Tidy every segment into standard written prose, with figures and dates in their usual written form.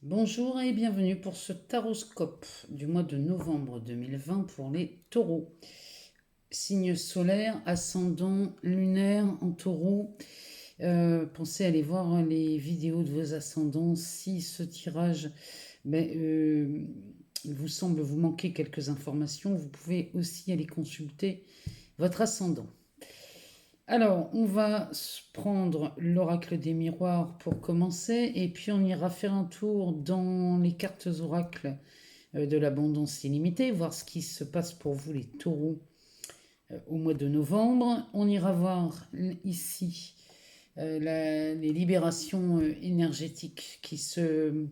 Bonjour et bienvenue pour ce taroscope du mois de novembre 2020 pour les taureaux. Signe solaire, ascendant, lunaire en taureau. Pensez à aller voir les vidéos de vos ascendants. Si ce tirage vous semble vous manquer quelques informations, vous pouvez aussi aller consulter votre ascendant. Alors, on va prendre l'oracle des miroirs pour commencer, et puis on ira faire un tour dans les cartes oracles de l'abondance illimitée, voir ce qui se passe pour vous les taureaux au mois de novembre. On ira voir ici les libérations énergétiques qui se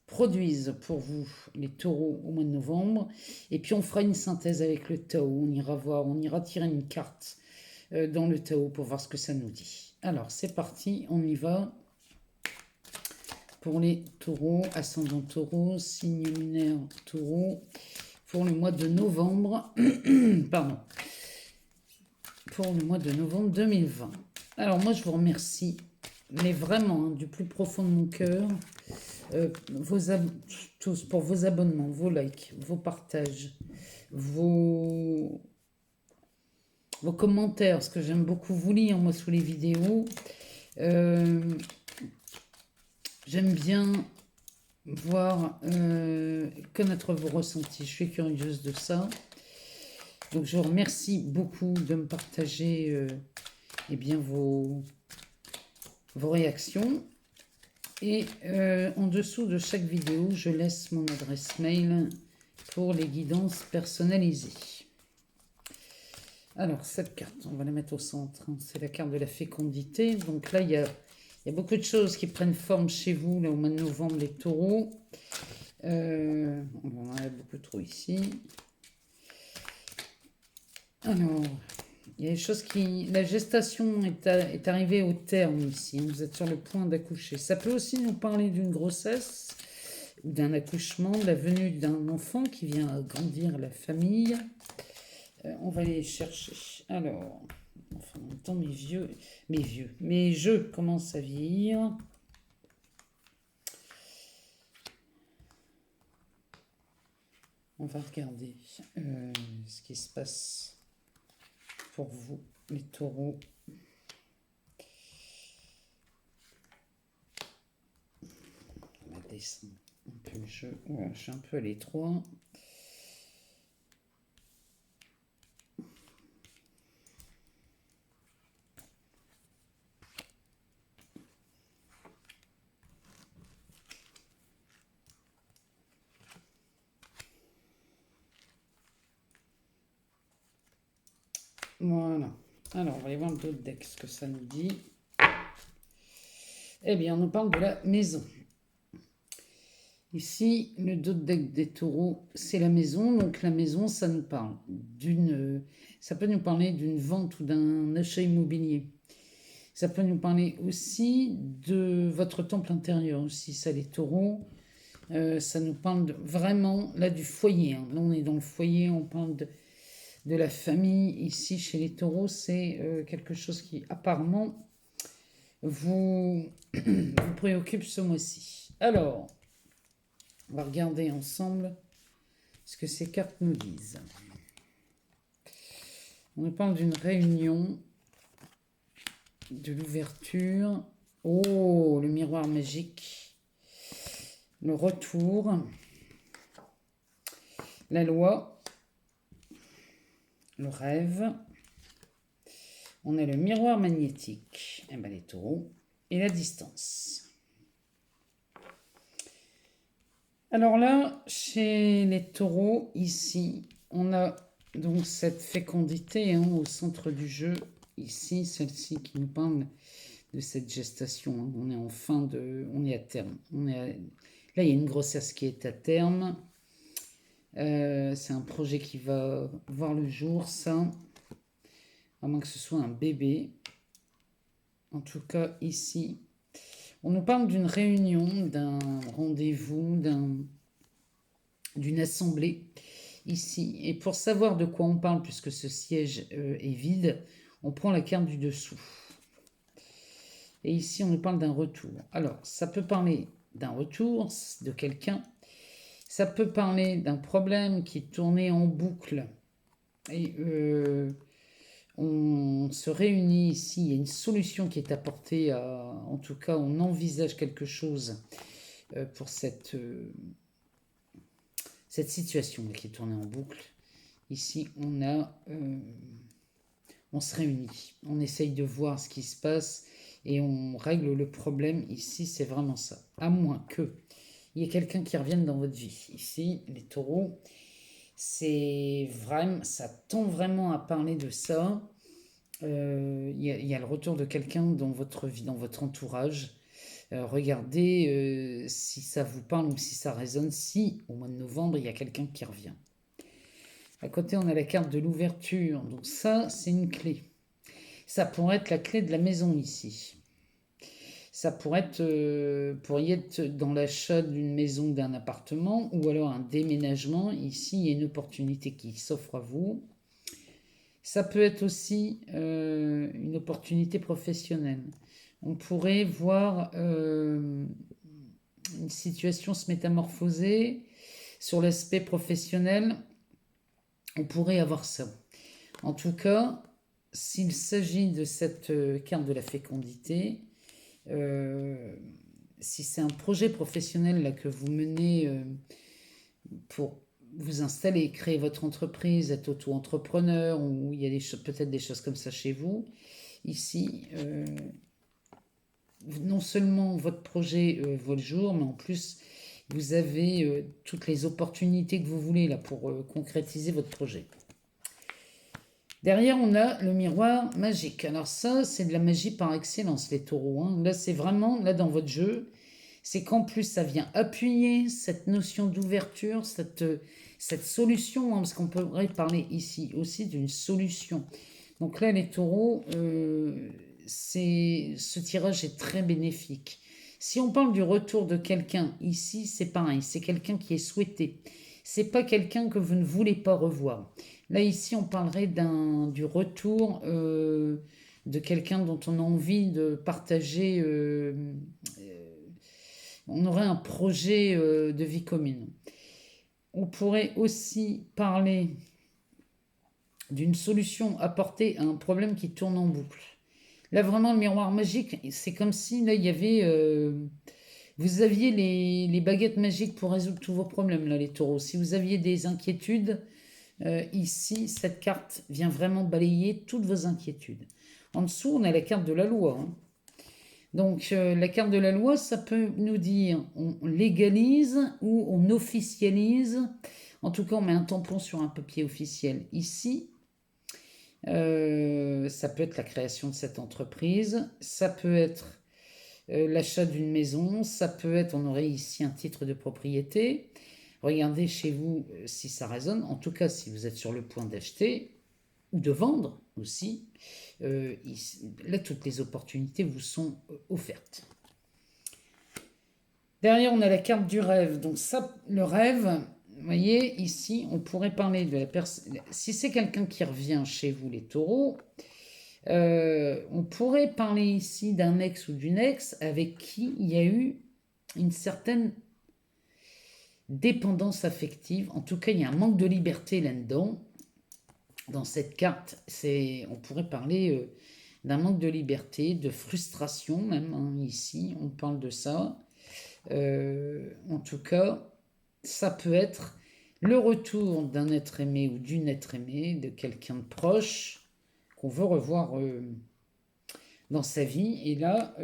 produisent pour vous les taureaux au mois de novembre, et puis on fera une synthèse avec le Tao. On ira tirer une carte dans le Tao pour voir ce que ça nous dit. Alors c'est parti, on y va. Pour les taureaux, ascendant taureau, signe lunaire taureau, pour le mois de novembre, pardon, pour le mois de novembre 2020. Alors moi je vous remercie, mais vraiment du plus profond de mon cœur, tous pour vos abonnements, vos likes, vos partages, vos commentaires, parce que j'aime beaucoup vous lire moi sous les vidéos. J'aime bien voir, connaître vos ressentis. Je suis curieuse de ça. Donc je vous remercie beaucoup de me partager bien vos réactions. Et en dessous de chaque vidéo, je laisse mon adresse mail pour les guidances personnalisées. Alors cette carte, on va la mettre au centre. C'est la carte de la fécondité. Donc là, il y a beaucoup de choses qui prennent forme chez vous là, au mois de novembre, les taureaux. On en a beaucoup trop ici. Alors, il y a des choses qui... La gestation est arrivée au terme ici. Vous êtes sur le point d'accoucher. Ça peut aussi nous parler d'une grossesse ou d'un accouchement, de la venue d'un enfant qui vient agrandir la famille. On va aller chercher. Alors, enfin, en même temps, mes jeux commencent à vieillir. On va regarder ce qui se passe pour vous, les taureaux. On va descendre un peu le jeu. Voilà, je suis un peu à l'étroit. Voilà. Alors, on va aller voir le dos de deck, ce que ça nous dit. Eh bien, on nous parle de la maison. Ici, le dos de deck des taureaux, c'est la maison. Donc, la maison, ça nous parle d'une... Ça peut nous parler d'une vente ou d'un achat immobilier. Ça peut nous parler aussi de votre temple intérieur aussi, ça, les taureaux. Ça nous parle vraiment, là, du foyer. Là, on est dans le foyer, on parle de la famille. Ici, chez les taureaux, c'est quelque chose qui, apparemment, vous préoccupe ce mois-ci. Alors, on va regarder ensemble ce que ces cartes nous disent. On nous parle d'une réunion, de l'ouverture. Oh, le miroir magique. Le retour. La loi. Le rêve. On a le miroir magnétique. Et les taureaux. Et la distance. Alors là, chez les taureaux, ici, on a donc cette fécondité au centre du jeu. Ici, celle-ci qui nous parle de cette gestation. On est en fin de... On est à terme. Là, il y a une grossesse qui est à terme. C'est un projet qui va voir le jour, ça. À moins que ce soit un bébé. En tout cas, ici, on nous parle d'une réunion, d'un rendez-vous, d'une assemblée ici. Et pour savoir de quoi on parle, puisque ce siège est vide, on prend la carte du dessous. Et ici, on nous parle d'un retour. Alors, ça peut parler d'un retour de quelqu'un. Ça peut parler d'un problème qui tournait en boucle et on se réunit ici, il y a une solution qui est apportée, en tout cas on envisage quelque chose pour cette situation qui tournait en boucle. Ici on se réunit, on essaye de voir ce qui se passe et on règle le problème. Ici c'est vraiment ça, à moins que il y ait quelqu'un qui revienne dans votre vie. Ici les taureaux, c'est vraiment, ça tend vraiment à parler de ça. Y a le retour de quelqu'un dans votre vie, dans votre entourage. Regardez si ça vous parle ou si ça résonne, si au mois de novembre il y a quelqu'un qui revient. À côté on a la carte de l'ouverture, donc ça c'est une clé. Ça pourrait être la clé de la maison ici. Ça pourrait être, pourriez être dans l'achat d'une maison, d'un appartement, ou alors un déménagement. Ici, il y a une opportunité qui s'offre à vous. Ça peut être aussi une opportunité professionnelle. On pourrait voir une situation se métamorphoser sur l'aspect professionnel. On pourrait avoir ça. En tout cas, s'il s'agit de cette carte de la fécondité, si c'est un projet professionnel là, que vous menez pour vous installer, créer votre entreprise, être auto-entrepreneur, ou il y a peut-être des choses comme ça chez vous, ici, non seulement votre projet voit le jour, mais en plus, vous avez toutes les opportunités que vous voulez là, pour concrétiser votre projet. Derrière, on a le miroir magique. Alors ça, c'est de la magie par excellence, les taureaux. Hein. Là, c'est vraiment, là, dans votre jeu, c'est qu'en plus, ça vient appuyer cette notion d'ouverture, cette solution, hein, parce qu'on pourrait parler ici aussi d'une solution. Donc là, les taureaux, ce tirage est très bénéfique. Si on parle du retour de quelqu'un, ici, c'est pareil, c'est quelqu'un qui est souhaité. C'est pas quelqu'un que vous ne voulez pas revoir. Là, ici, on parlerait du retour de quelqu'un dont on a envie de partager. On aurait un projet de vie commune. On pourrait aussi parler d'une solution apportée à un problème qui tourne en boucle. Là, vraiment, le miroir magique, c'est comme si là, il y avait. Vous aviez les baguettes magiques pour résoudre tous vos problèmes, là, les taureaux. Si vous aviez des inquiétudes, ici, cette carte vient vraiment balayer toutes vos inquiétudes. En dessous, on a la carte de la loi. Hein. Donc, la carte de la loi, ça peut nous dire on légalise ou on officialise. En tout cas, on met un tampon sur un papier officiel. Ici, ça peut être la création de cette entreprise, ça peut être l'achat d'une maison, ça peut être, on aurait ici un titre de propriété. Regardez chez vous si ça résonne. En tout cas, si vous êtes sur le point d'acheter ou de vendre aussi, là, toutes les opportunités vous sont offertes. Derrière, on a la carte du rêve. Donc ça, le rêve, vous voyez, ici, on pourrait parler de la personne. Si c'est quelqu'un qui revient chez vous, les taureaux, on pourrait parler ici d'un ex ou d'une ex avec qui il y a eu une certaine dépendance affective. En tout cas, il y a un manque de liberté là-dedans. Dans cette carte, on pourrait parler d'un manque de liberté, de frustration même. Hein, ici, on parle de ça. En tout cas, ça peut être le retour d'un être aimé ou d'une être aimée, de quelqu'un de proche qu'on veut revoir dans sa vie. Et là,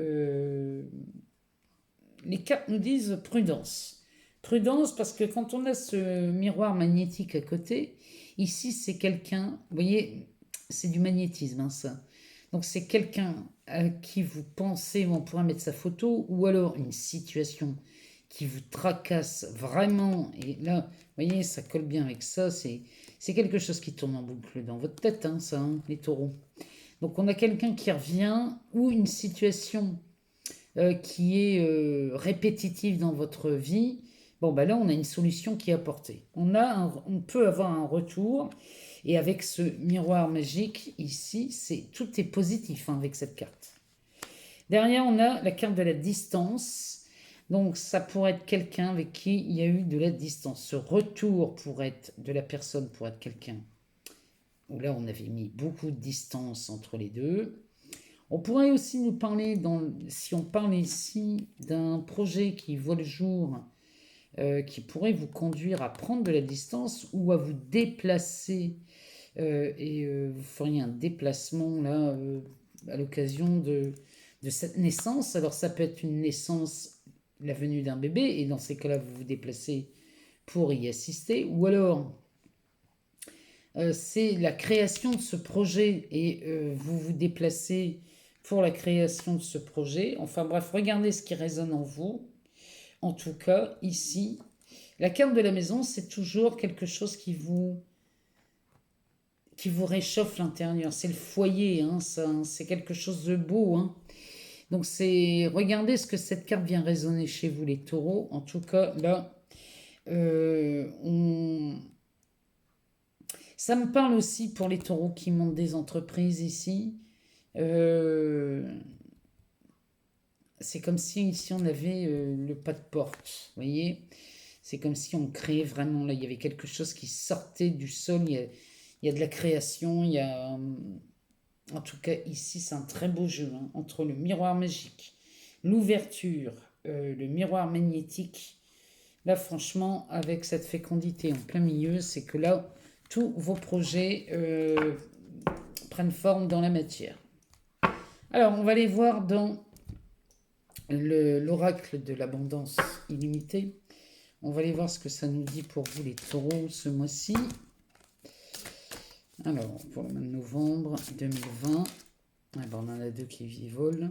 les cartes nous disent prudence. Prudence parce que quand on a ce miroir magnétique à côté, ici c'est quelqu'un, vous voyez, c'est du magnétisme hein, ça. Donc c'est quelqu'un à qui vous pensez, on pourrait mettre sa photo, ou alors une situation qui vous tracasse vraiment. Et là, vous voyez, ça colle bien avec ça. C'est quelque chose qui tourne en boucle dans votre tête, hein, ça, hein, les taureaux. Donc on a quelqu'un qui revient, ou une situation qui est répétitive dans votre vie. Bon, ben là, on a une solution qui est apportée. On peut avoir un retour. Et avec ce miroir magique, ici, tout est positif hein, avec cette carte. Derrière, on a la carte de la distance. Donc ça pourrait être quelqu'un avec qui il y a eu de la distance. Ce retour pourrait être de la personne, pour être quelqu'un où là on avait mis beaucoup de distance entre les deux. On pourrait aussi nous parler, si on parle ici d'un projet qui voit le jour, qui pourrait vous conduire à prendre de la distance ou à vous déplacer, vous feriez un déplacement là à l'occasion de cette naissance. Alors ça peut être une naissance, la venue d'un bébé, et dans ces cas-là vous vous déplacez pour y assister, ou alors c'est la création de ce projet et vous vous déplacez pour la création de ce projet. Enfin bref, regardez ce qui résonne en vous. En tout cas, ici, la carte de la maison, c'est toujours quelque chose qui vous réchauffe l'intérieur. C'est le foyer, hein, ça, hein, c'est quelque chose de beau. Hein. Donc regardez ce que cette carte vient résonner chez vous, les taureaux. En tout cas, là, ça me parle aussi pour les taureaux qui montent des entreprises ici. C'est comme si ici on avait le pas de porte, vous voyez. C'est comme si on créait vraiment, là, il y avait quelque chose qui sortait du sol, il y a de la création, il y a... En tout cas, ici, c'est un très beau jeu, hein, entre le miroir magique, l'ouverture, le miroir magnétique. Là, franchement, avec cette fécondité en plein milieu, c'est que là, tous vos projets prennent forme dans la matière. Alors, on va aller voir dans l'oracle de l'abondance illimitée. On va aller voir ce que ça nous dit pour vous les taureaux ce mois-ci. Alors, pour le mois de novembre 2020, ah ben on en a deux qui volent.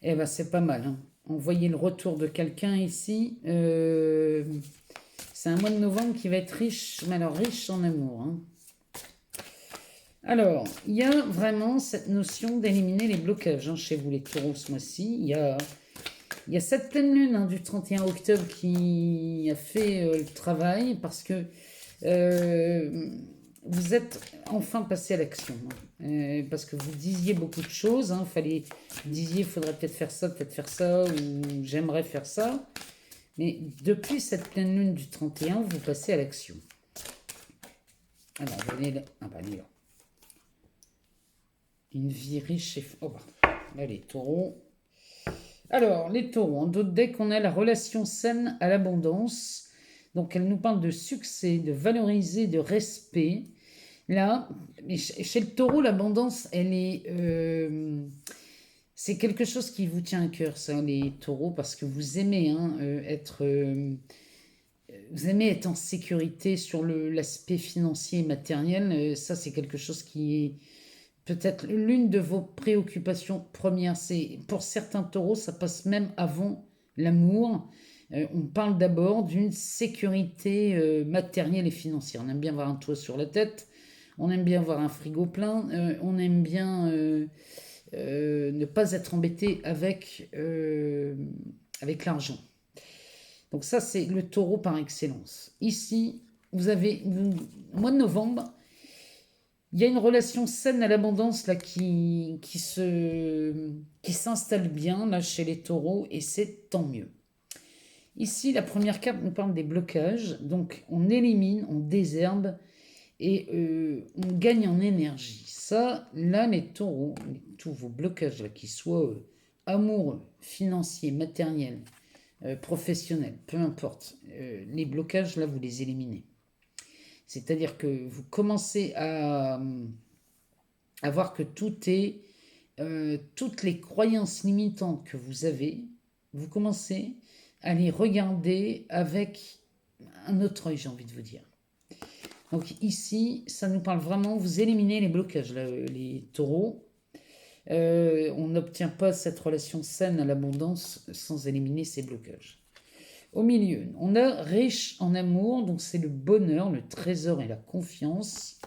Eh ben c'est pas mal. Hein. On voyait le retour de quelqu'un ici. C'est un mois de novembre qui va être riche, mais alors riche en amour. Hein. Alors, il y a vraiment cette notion d'éliminer les blocages hein, chez vous les taureaux ce mois-ci. Il y a cette pleine lune hein, du 31 octobre qui a fait le travail parce que vous êtes enfin passé à l'action. Hein. Parce que vous disiez beaucoup de choses. Hein, vous disiez, il faudrait peut-être faire ça, ou j'aimerais faire ça. Mais depuis cette pleine lune du 31, vous passez à l'action. Alors, on va aller là. Ah bah, elle est là. Une vie riche et... Oh bah, là, les taureaux. Alors, les taureaux, en d'autres decks, on a la relation saine à l'abondance. Donc, elle nous parle de succès, de valoriser, de respect. Là, chez le taureau, l'abondance, elle est... c'est quelque chose qui vous tient à cœur, ça, les taureaux, parce que vous aimez hein, vous aimez être en sécurité sur l'aspect financier et matériel. Ça, c'est quelque chose qui est peut-être l'une de vos préoccupations premières. C'est pour certains taureaux, ça passe même avant l'amour. On parle d'abord d'une sécurité matérielle et financière. On aime bien avoir un toit sur la tête, on aime bien avoir un frigo plein, on aime bien ne pas être embêté avec l'argent. Donc ça, c'est le taureau par excellence. Ici, vous avez, au mois de novembre, il y a une relation saine à l'abondance là qui s'installe bien là chez les taureaux et c'est tant mieux. Ici, la première carte nous parle des blocages. Donc, on élimine, on désherbe et on gagne en énergie. Ça, là, les taureaux, tous vos blocages, là, qu'ils soient amoureux, financiers, matériels, professionnels, peu importe, les blocages, là, vous les éliminez. C'est-à-dire que vous commencez à voir que toutes les croyances limitantes que vous avez, vous commencez à les regarder avec un autre œil, j'ai envie de vous dire. Donc ici, ça nous parle vraiment, vous éliminez les blocages, là, les taureaux. On n'obtient pas cette relation saine à l'abondance sans éliminer ces blocages. Au milieu, on a riche en amour, donc c'est le bonheur, le trésor et la confiance.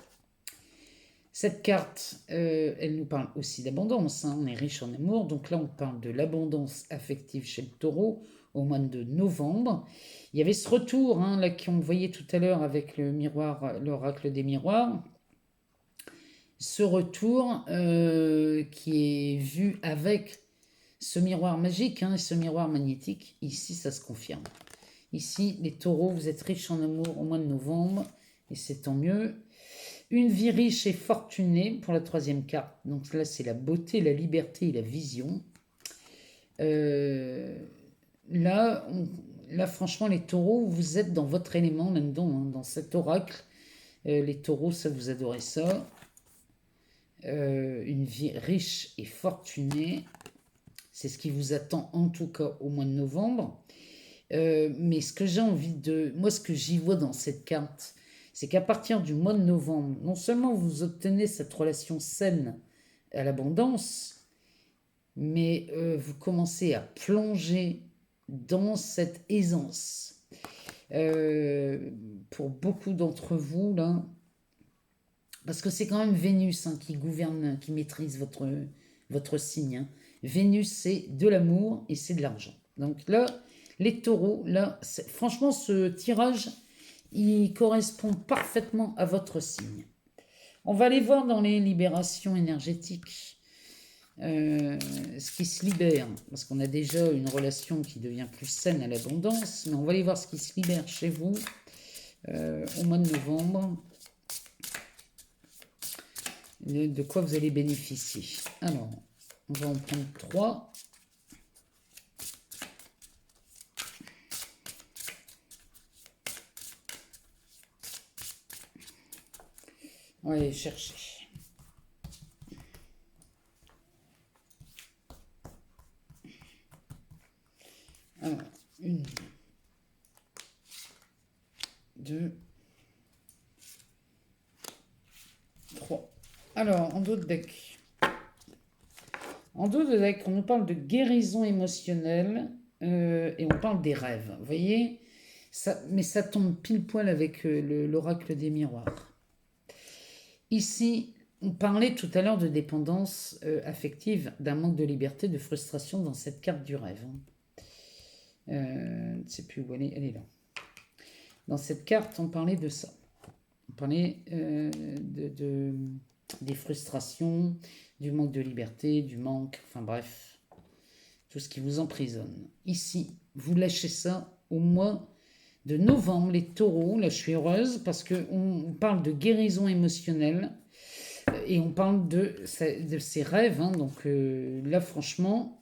Cette carte, elle nous parle aussi d'abondance. Hein. On est riche en amour, donc là on parle de l'abondance affective chez le taureau au mois de novembre. Il y avait ce retour hein, là qu'on voyait tout à l'heure avec le miroir, l'oracle des miroirs. Ce retour qui est vu avec ce miroir magique, hein, ce miroir magnétique, ici, ça se confirme. Ici, les taureaux, vous êtes riches en amour au mois de novembre, et c'est tant mieux. Une vie riche et fortunée pour la troisième carte. Donc là, c'est la beauté, la liberté et la vision. Là, franchement, les taureaux, vous êtes dans votre élément là-dedans, hein, dans cet oracle. Les taureaux, ça, vous adorez ça. Une vie riche et fortunée. C'est ce qui vous attend en tout cas au mois de novembre. Mais ce que j'ai envie de... Moi, ce que j'y vois dans cette carte, c'est qu'à partir du mois de novembre, non seulement vous obtenez cette relation saine à l'abondance, mais vous commencez à plonger dans cette aisance. Pour beaucoup d'entre vous, là, parce que c'est quand même Vénus, hein, qui gouverne, qui maîtrise votre signe, hein. Vénus, c'est de l'amour et c'est de l'argent. Donc là, les taureaux, là, franchement, ce tirage, il correspond parfaitement à votre signe. On va aller voir dans les libérations énergétiques ce qui se libère, parce qu'on a déjà une relation qui devient plus saine à l'abondance, mais on va aller voir ce qui se libère chez vous au mois de novembre. De quoi vous allez bénéficier. Alors, on va en prendre 3. On va aller chercher. Alors, 1, 2, 3. Alors, en dos de deck. En dos de deck, on nous parle de guérison émotionnelle et on parle des rêves. Vous voyez ça, mais ça tombe pile poil avec l'oracle des miroirs. Ici, on parlait tout à l'heure de dépendance affective, d'un manque de liberté, de frustration dans cette carte du rêve. Je ne sais plus où elle est là. Dans cette carte, on parlait de ça. On parlait des frustrations, du manque de liberté, du manque, enfin bref, tout ce qui vous emprisonne. Ici, vous lâchez ça au mois de novembre, les taureaux. Là, je suis heureuse parce qu'on parle de guérison émotionnelle et on parle de ces rêves. Hein. Donc là, franchement,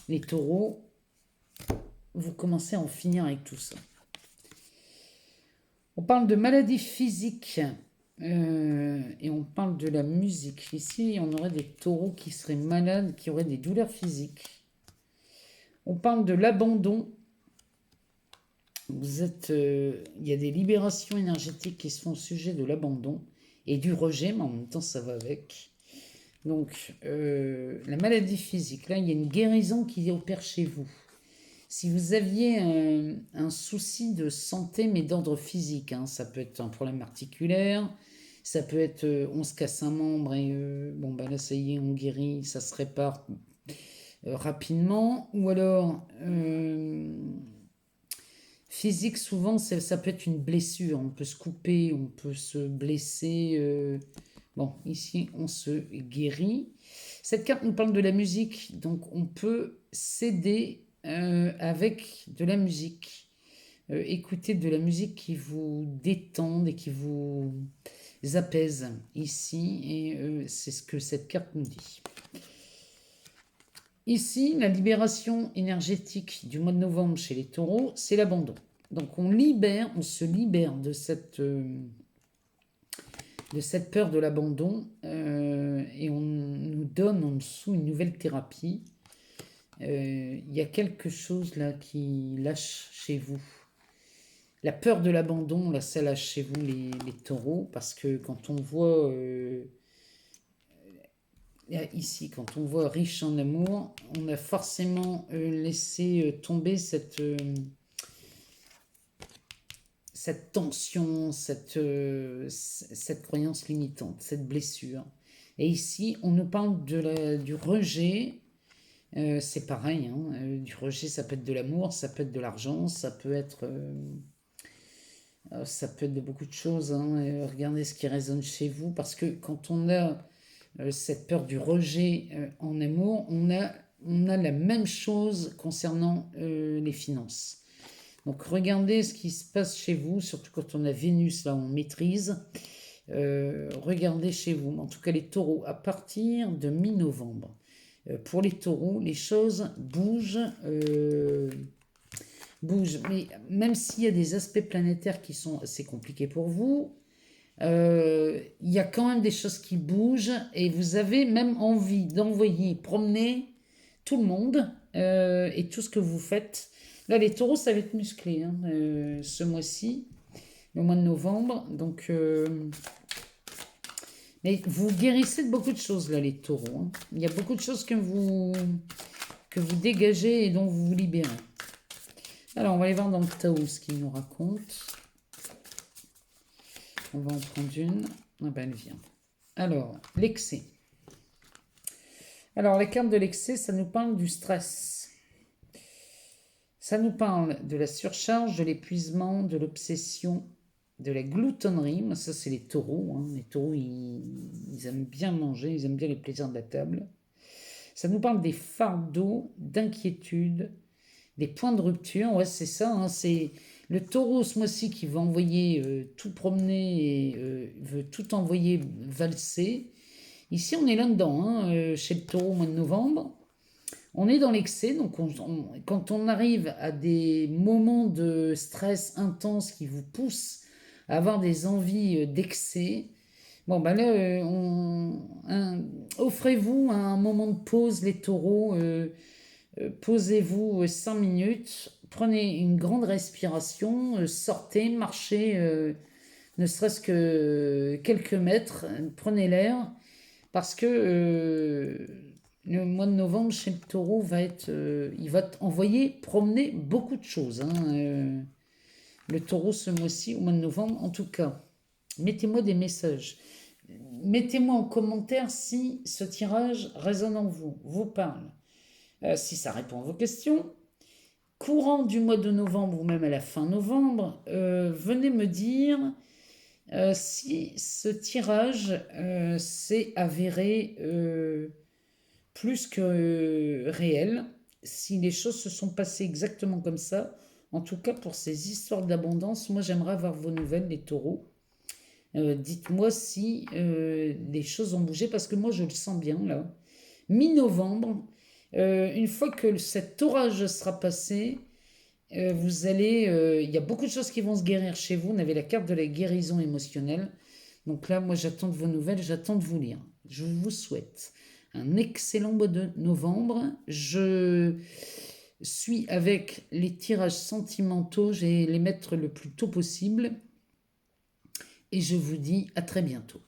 les taureaux, vous commencez à en finir avec tout ça. On parle de maladies physiques et on parle de la musique. Ici, on aurait des taureaux qui seraient malades, qui auraient des douleurs physiques. On parle de l'abandon. Vous êtes, il y a des libérations énergétiques qui se font au sujet de l'abandon et du rejet, mais en même temps, ça va avec. Donc, la maladie physique, là, il y a une guérison qui opère chez vous. Si vous aviez un souci de santé, mais d'ordre physique, hein, ça peut être un problème articulaire, ça peut être on se casse un membre et bon, bah là, ça y est, on guérit, ça se répare rapidement, ou alors physique, souvent, ça peut être une blessure, on peut se couper, on peut se blesser. Bon, ici, on se guérit. Cette carte nous parle de la musique, donc on peut s'aider avec de la musique. Écouter de la musique qui vous détende et qui vous apaise ici, et c'est ce que cette carte nous dit. Ici, la libération énergétique du mois de novembre chez les taureaux, c'est l'abandon. Donc on se libère de cette peur de l'abandon et on nous donne en dessous une nouvelle thérapie. Il y a quelque chose là qui lâche chez vous. La peur de l'abandon, là, ça lâche chez vous les taureaux, parce que quand on voit ici, quand on voit riche en amour, on a forcément laissé tomber cette tension, cette croyance limitante, cette blessure. Et ici, on nous parle du rejet. C'est pareil, hein, du rejet, ça peut être de l'amour, ça peut être de l'argent, ça peut être de beaucoup de choses. Hein. Regardez ce qui résonne chez vous, parce que quand on a cette peur du rejet en amour, on a on a la même chose concernant les finances. Donc regardez ce qui se passe chez vous, surtout quand on a Vénus là, on maîtrise. Regardez chez vous, en tout cas les taureaux, à partir de mi-novembre. Pour les taureaux, les choses bougent. Mais même s'il y a des aspects planétaires qui sont assez compliqués pour vous, il y a quand même des choses qui bougent et vous avez même envie d'envoyer promener tout le monde et tout ce que vous faites. Là, les taureaux, ça va être musclé hein, ce mois-ci, le mois de novembre. Donc, mais vous guérissez de beaucoup de choses, là, les taureaux. Hein. Il y a beaucoup de choses que vous dégagez et dont vous vous libérez. Alors, on va aller voir dans le Tao ce qu'il nous raconte. On va en prendre une. Ah ben, elle vient. Alors, l'excès. Alors, la carte de l'excès, ça nous parle du stress. Ça nous parle de la surcharge, de l'épuisement, de l'obsession, de la gloutonnerie. Ça, c'est les taureaux. Hein. Les taureaux, ils aiment bien manger, ils aiment bien les plaisirs de la table. Ça nous parle des fardeaux, d'inquiétude, des points de rupture. Ouais, c'est ça. Hein. C'est le taureau ce mois-ci qui va envoyer tout promener et veut tout envoyer valser. Ici, on est là-dedans, hein, chez le taureau au mois de novembre. On est dans l'excès, donc quand on arrive à des moments de stress intense qui vous poussent à avoir des envies d'excès, bon ben là, offrez-vous un moment de pause les taureaux, posez-vous 5 minutes, prenez une grande respiration, sortez, marchez, ne serait-ce que quelques mètres, prenez l'air, parce que le mois de novembre chez le taureau il va envoyer promener beaucoup de choses. Hein, le taureau ce mois-ci, au mois de novembre, en tout cas. Mettez-moi des messages. Mettez-moi en commentaire si ce tirage résonne en vous, vous parle. Si ça répond à vos questions. Courant du mois de novembre ou même à la fin novembre, venez me dire si ce tirage s'est avéré plus que réel, si les choses se sont passées exactement comme ça. En tout cas, pour ces histoires d'abondance, moi j'aimerais avoir vos nouvelles, les taureaux. Dites-moi si les choses ont bougé, parce que moi je le sens bien là. Mi-novembre, une fois que cet orage sera passé, il y a beaucoup de choses qui vont se guérir chez vous. On avait la carte de la guérison émotionnelle. Donc là, moi j'attends de vos nouvelles, j'attends de vous lire. Je vous souhaite un excellent mois de novembre. Je suis avec les tirages sentimentaux, je vais les mettre le plus tôt possible. Et je vous dis à très bientôt.